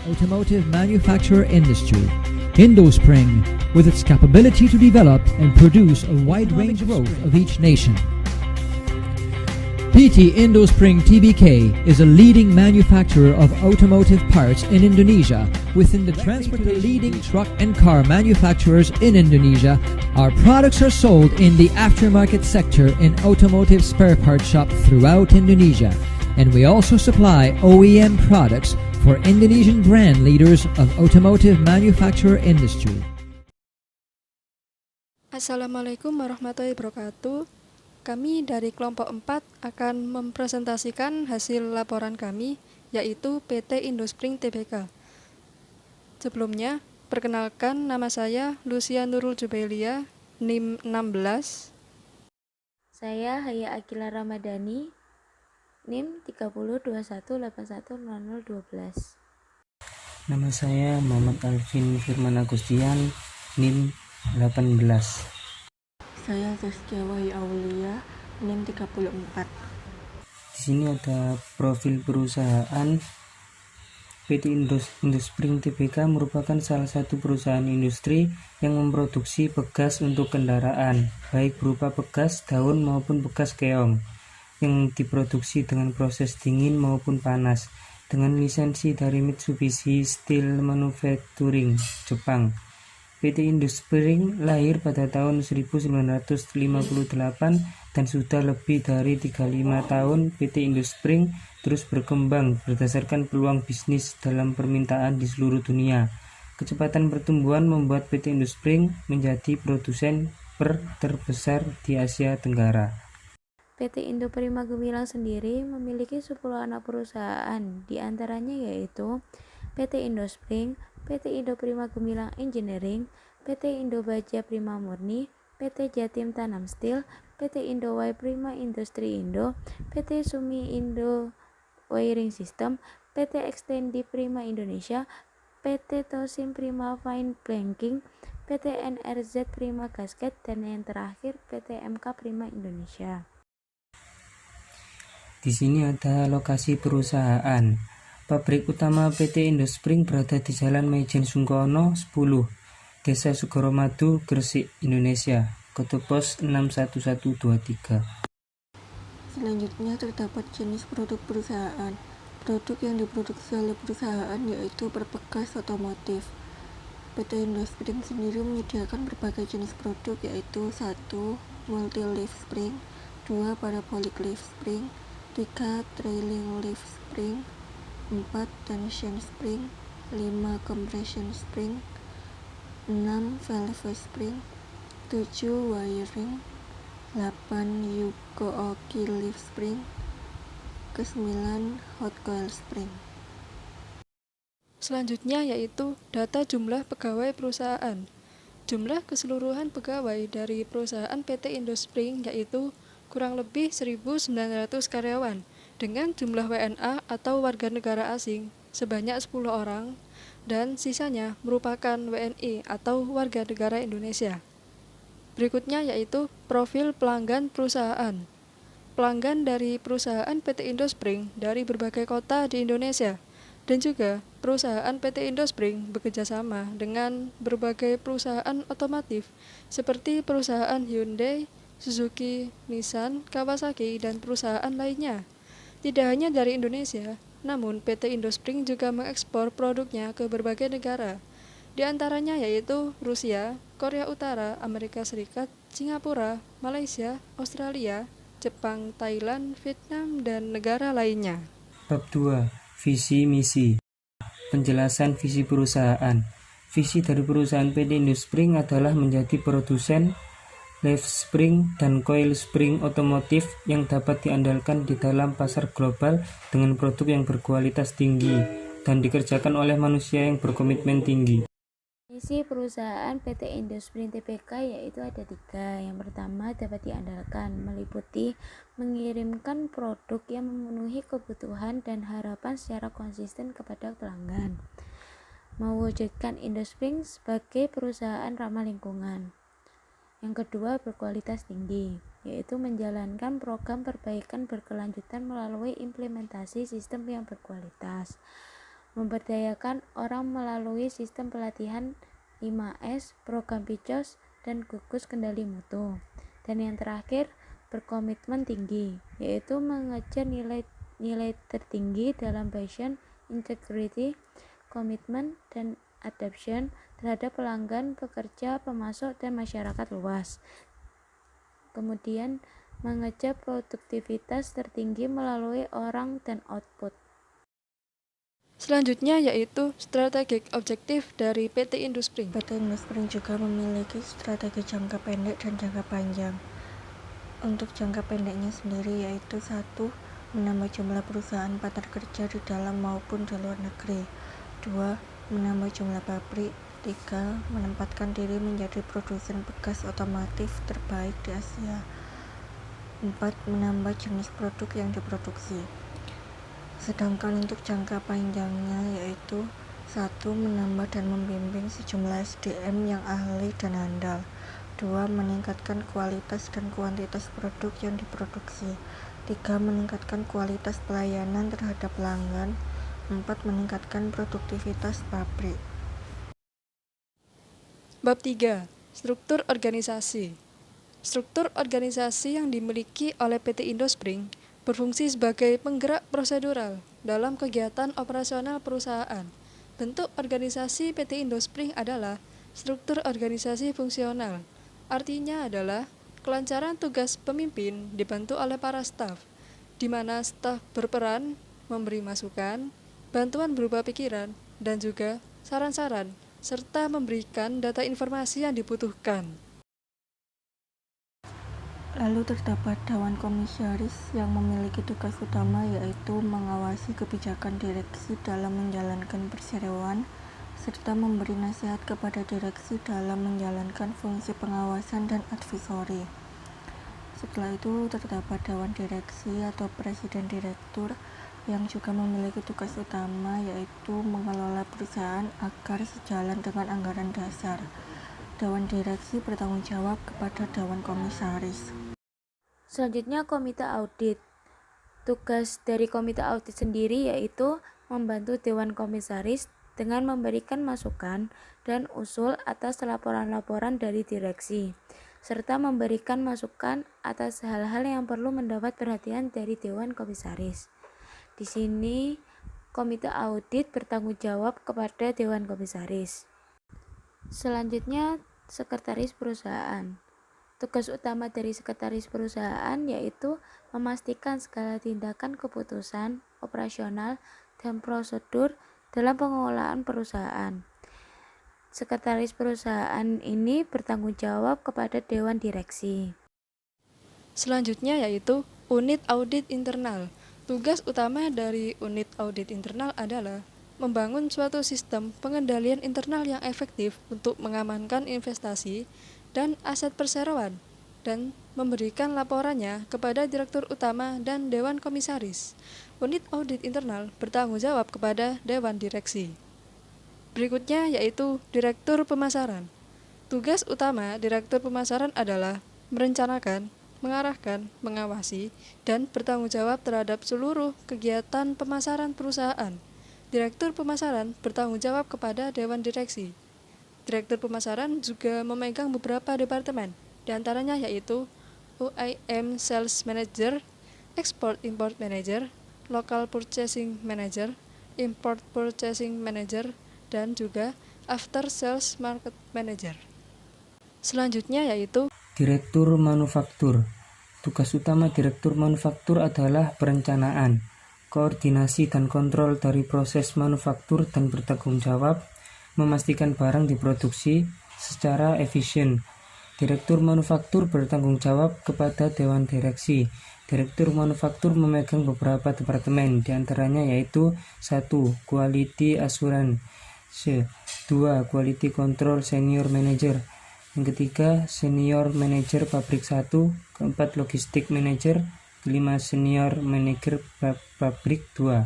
automotive manufacturer industry. Indospring, with its capability to develop and produce a wide range of growth of each nation. PT Indospring Tbk is a leading manufacturer of automotive parts in Indonesia. Within the transportation leading truck and car manufacturers in Indonesia, our products are sold in the aftermarket sector in automotive spare parts shops throughout Indonesia. And we also supply OEM products for Indonesian brand leaders of automotive manufacturer industry. Assalamualaikum warahmatullahi wabarakatuh. Kami dari kelompok 4 akan mempresentasikan hasil laporan kami, yaitu PT Indospring Tbk. Sebelumnya, perkenalkan nama saya Lucia Nurul Jubelia, NIM 16. Saya Haya Akila Ramadhani, NIM 3021810012. Nama saya Muhammad Alvin Firman Agustian, NIM 18. Saya Zaskia Wahyu Aulia, NIM 34. Di sini ada profil perusahaan. PT Indospring Tbk merupakan salah satu perusahaan industri yang memproduksi bekas untuk kendaraan, baik berupa bekas daun maupun bekas keong, yang diproduksi dengan proses dingin maupun panas, dengan lisensi dari Mitsubishi Steel Manufacturing, Jepang. PT Indospring lahir pada tahun 1958 dan sudah lebih dari 35 tahun PT Indospring terus berkembang berdasarkan peluang bisnis dalam permintaan di seluruh dunia. Kecepatan pertumbuhan membuat PT Indospring menjadi produsen terbesar di Asia Tenggara. PT Indo Prima Gemilang sendiri memiliki 10 anak perusahaan, di antaranya yaitu PT Indospring, PT Indo Prima Gemilang Engineering, PT Indo Baja Prima Murni, PT Jatim Tanam Steel, PT Indo Way Prima Industri Indo, PT Sumi Indo Wiring System, PT Extendi Prima Indonesia, PT Tosin Prima Fine Blanking, PT NRZ Prima Gasket, dan yang terakhir PT MK Prima Indonesia. Di sini ada lokasi perusahaan. Pabrik utama PT Indospring berada di Jalan Maijen Sungkono 10, Desa Sukoromadu, Gresik, Indonesia. Kode pos 61123. Selanjutnya terdapat jenis produk perusahaan. Produk yang diproduksi oleh perusahaan yaitu berbekas otomotif. PT Indospring sendiri menyediakan berbagai jenis produk yaitu 1. Multi-leaf spring, 2. Parabolic leaf spring, 3. Trailing leaf spring, 4. Tension spring, 5. Compression spring, 6. Valve spring, 7. Wiring, 8. Yuko-Oki leaf spring, ke-9 hot coil spring. Selanjutnya yaitu data jumlah pegawai perusahaan. Jumlah keseluruhan pegawai dari perusahaan PT Indospring yaitu kurang lebih 1.900 karyawan, dengan jumlah WNA atau warga negara asing sebanyak 10 orang, dan sisanya merupakan WNI atau warga negara Indonesia. Berikutnya yaitu profil pelanggan perusahaan. Pelanggan dari perusahaan PT Indospring dari berbagai kota di Indonesia, dan juga perusahaan PT Indospring bekerjasama dengan berbagai perusahaan otomotif seperti perusahaan Hyundai, Suzuki, Nissan, Kawasaki, dan perusahaan lainnya. Tidak hanya dari Indonesia, namun PT Indospring juga mengekspor produknya ke berbagai negara, di antaranya yaitu Rusia, Korea Utara, Amerika Serikat, Singapura, Malaysia, Australia, Jepang, Thailand, Vietnam, dan negara lainnya. Bab 2. Visi misi. Penjelasan visi perusahaan. Visi dari perusahaan PT Indospring adalah menjadi produsen leaf spring dan coil spring otomotif yang dapat diandalkan di dalam pasar global dengan produk yang berkualitas tinggi dan dikerjakan oleh manusia yang berkomitmen tinggi. Misi perusahaan PT Indospring Tbk yaitu ada 3. Yang pertama dapat diandalkan, meliputi mengirimkan produk yang memenuhi kebutuhan dan harapan secara konsisten kepada pelanggan, mewujudkan Indospring sebagai perusahaan ramah lingkungan. Yang kedua, berkualitas tinggi, yaitu menjalankan program perbaikan berkelanjutan melalui implementasi sistem yang berkualitas, memberdayakan orang melalui sistem pelatihan 5S, program PICOS, dan gugus kendali mutu. Dan yang terakhir, berkomitmen tinggi, yaitu mengejar nilai tertinggi dalam passion, integrity, komitmen, dan adoption terhadap pelanggan, pekerja, pemasok, dan masyarakat luas. Kemudian mengejar produktivitas tertinggi melalui orang dan output. Selanjutnya yaitu strategic objektif dari PT Indospring. PT Indospring juga memiliki strategi jangka pendek dan jangka panjang. Untuk jangka pendeknya sendiri yaitu 1. Menambah jumlah perusahaan partner kerja di dalam maupun di luar negeri. 2. Menambah jumlah pabrik. 3. Menempatkan diri menjadi produsen bekas otomotif terbaik di Asia. 4. Menambah jenis produk yang diproduksi. Sedangkan untuk jangka panjangnya yaitu 1. Menambah dan membimbing sejumlah SDM yang ahli dan handal. 2. Meningkatkan kualitas dan kuantitas produk yang diproduksi. 3. Meningkatkan kualitas pelayanan terhadap pelanggan. 4. Meningkatkan produktivitas pabrik. Bab 3. Struktur organisasi. Struktur organisasi yang dimiliki oleh PT Indospring berfungsi sebagai penggerak prosedural dalam kegiatan operasional perusahaan. Bentuk organisasi PT Indospring adalah struktur organisasi fungsional. Artinya adalah kelancaran tugas pemimpin dibantu oleh para staf, di mana staf berperan memberi masukan, bantuan berupa pikiran, dan juga saran-saran, serta memberikan data informasi yang dibutuhkan. Lalu terdapat Dewan Komisaris yang memiliki tugas utama yaitu mengawasi kebijakan direksi dalam menjalankan perseroan serta memberi nasihat kepada direksi dalam menjalankan fungsi pengawasan dan advisory. Setelah itu terdapat Dewan Direksi atau Presiden Direktur yang juga memiliki tugas utama yaitu mengelola perusahaan agar sejalan dengan anggaran dasar. Dewan Direksi bertanggung jawab kepada Dewan Komisaris. Selanjutnya komite audit. Tugas dari komite audit sendiri yaitu membantu Dewan Komisaris dengan memberikan masukan dan usul atas laporan-laporan dari direksi, serta memberikan masukan atas hal-hal yang perlu mendapat perhatian dari Dewan Komisaris. Di sini komite audit bertanggung jawab kepada Dewan Komisaris. Selanjutnya sekretaris perusahaan. Tugas utama dari sekretaris perusahaan yaitu memastikan segala tindakan keputusan, operasional, dan prosedur dalam pengelolaan perusahaan. Sekretaris perusahaan ini bertanggung jawab kepada Dewan Direksi. Selanjutnya yaitu unit audit internal. Tugas utama dari unit audit internal adalah membangun suatu sistem pengendalian internal yang efektif untuk mengamankan investasi dan aset perseroan, dan memberikan laporannya kepada Direktur Utama dan Dewan Komisaris. Unit audit internal bertanggung jawab kepada Dewan Direksi. Berikutnya yaitu Direktur Pemasaran. Tugas utama Direktur Pemasaran adalah merencanakan, mengarahkan, mengawasi, dan bertanggung jawab terhadap seluruh kegiatan pemasaran perusahaan. Direktur Pemasaran bertanggung jawab kepada Dewan Direksi. Direktur Pemasaran juga memegang beberapa departemen, diantaranya yaitu OEM Sales Manager, Export-Import Manager, Local Purchasing Manager, Import Purchasing Manager, dan juga After Sales Market Manager. Selanjutnya yaitu Direktur Manufaktur. Tugas utama Direktur Manufaktur adalah perencanaan, koordinasi dan kontrol dari proses manufaktur dan bertanggung jawab memastikan barang diproduksi secara efisien. Direktur Manufaktur bertanggung jawab kepada Dewan Direksi. Direktur Manufaktur memegang beberapa departemen, diantaranya yaitu 1. Quality Assurance, 2. Quality Control Senior Manager, yang ketiga Senior Manager Pabrik 1, keempat Logistik Manager, kelima Senior Manager Pabrik 2,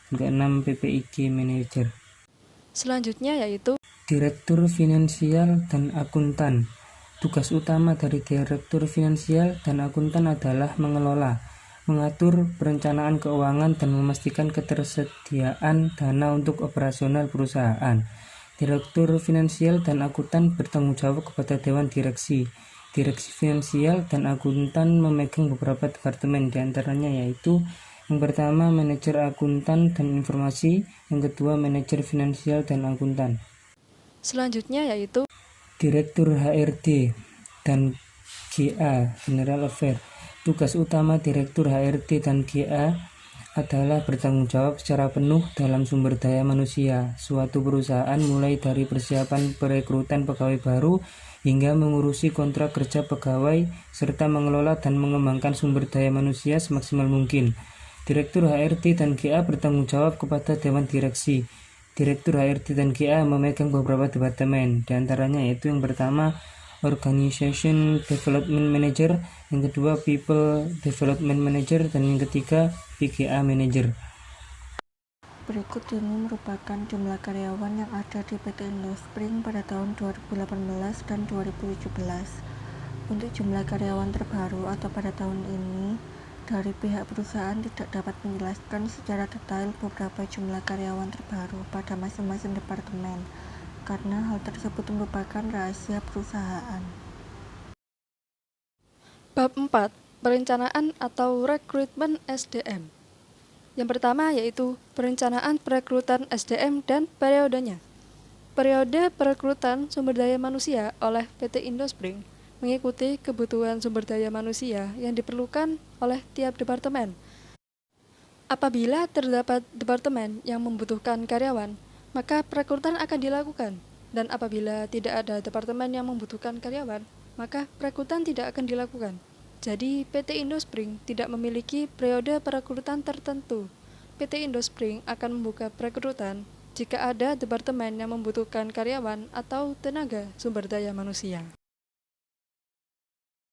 dan keenam PPIG Manager. selanjutnya yaitu Direktur Finansial dan Akuntan. Tugas utama dari Direktur Finansial dan Akuntan adalah mengelola, mengatur perencanaan keuangan dan memastikan ketersediaan dana untuk operasional perusahaan. Direktur Finansial dan Akuntan bertanggung jawab kepada Dewan Direksi. Direksi Finansial dan Akuntan memegang beberapa departemen, diantaranya yaitu yang pertama Manajer Akuntan dan Informasi, yang kedua Manajer Finansial dan Akuntan. Selanjutnya yaitu Direktur HRD dan GA General Affairs. Tugas utama Direktur HRD dan GA adalah bertanggung jawab secara penuh dalam sumber daya manusia suatu perusahaan, mulai dari persiapan perekrutan pegawai baru hingga mengurusi kontrak kerja pegawai serta mengelola dan mengembangkan sumber daya manusia semaksimal mungkin. Direktur HRD dan GA bertanggung jawab kepada Dewan Direksi. Direktur HRD dan GA memegang beberapa departemen, diantaranya yaitu yang pertama Organization Development Manager, yang kedua People Development Manager, dan yang ketiga PGA Manager. Berikut ini merupakan jumlah karyawan yang ada di PT Indospring pada tahun 2018 dan 2017. Untuk jumlah karyawan terbaru atau pada tahun ini, dari pihak perusahaan tidak dapat menjelaskan secara detail beberapa jumlah karyawan terbaru pada masing-masing departemen, karena hal tersebut merupakan rahasia perusahaan. bab 4, perencanaan atau rekrutmen SDM. Yang pertama yaitu perencanaan perekrutan SDM dan periodenya. Periode perekrutan sumber daya manusia oleh PT Indospring mengikuti kebutuhan sumber daya manusia yang diperlukan oleh tiap departemen. Apabila terdapat departemen yang membutuhkan karyawan, maka perekrutan akan dilakukan. Dan apabila tidak ada departemen yang membutuhkan karyawan, maka perekrutan tidak akan dilakukan. Jadi, PT Indospring tidak memiliki periode perekrutan tertentu. PT Indospring akan membuka perekrutan jika ada departemen yang membutuhkan karyawan atau tenaga sumber daya manusia.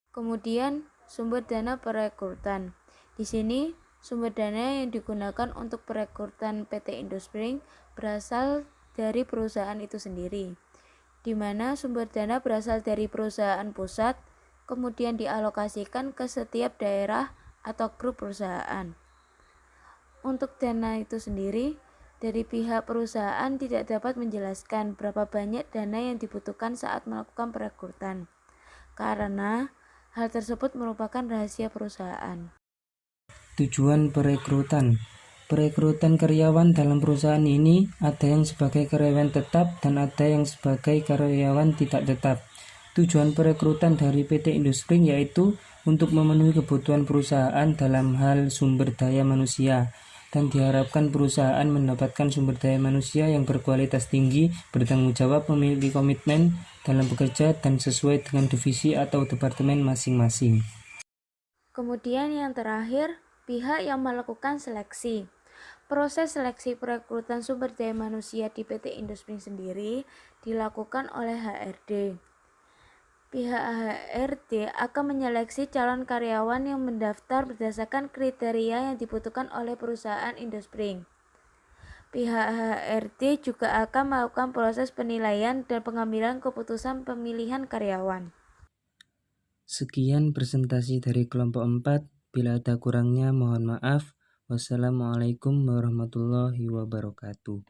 Kemudian, sumber dana perekrutan. Di sini, sumber dana yang digunakan untuk perekrutan PT Indospring berasal dari perusahaan itu sendiri, di mana sumber dana berasal dari perusahaan pusat, kemudian dialokasikan ke setiap daerah atau grup perusahaan. Untuk dana itu sendiri, dari pihak perusahaan tidak dapat menjelaskan berapa banyak dana yang dibutuhkan saat melakukan perekrutan, karena hal tersebut merupakan rahasia perusahaan. Tujuan perekrutan. Perekrutan karyawan dalam perusahaan ini ada yang sebagai karyawan tetap dan ada yang sebagai karyawan tidak tetap. Tujuan perekrutan dari PT Indospring yaitu untuk memenuhi kebutuhan perusahaan dalam hal sumber daya manusia, dan diharapkan perusahaan mendapatkan sumber daya manusia yang berkualitas tinggi, bertanggung jawab, memiliki komitmen dalam bekerja, dan sesuai dengan divisi atau departemen masing-masing. Kemudian yang terakhir, pihak yang melakukan seleksi. Proses seleksi perekrutan sumber daya manusia di PT Indospring sendiri dilakukan oleh HRD. Pihak HRD akan menyeleksi calon karyawan yang mendaftar berdasarkan kriteria yang dibutuhkan oleh perusahaan Indospring. Pihak HRD juga akan melakukan proses penilaian dan pengambilan keputusan pemilihan karyawan. Sekian presentasi dari kelompok 4. Bila ada kurangnya mohon maaf. Wassalamualaikum warahmatullahi wabarakatuh.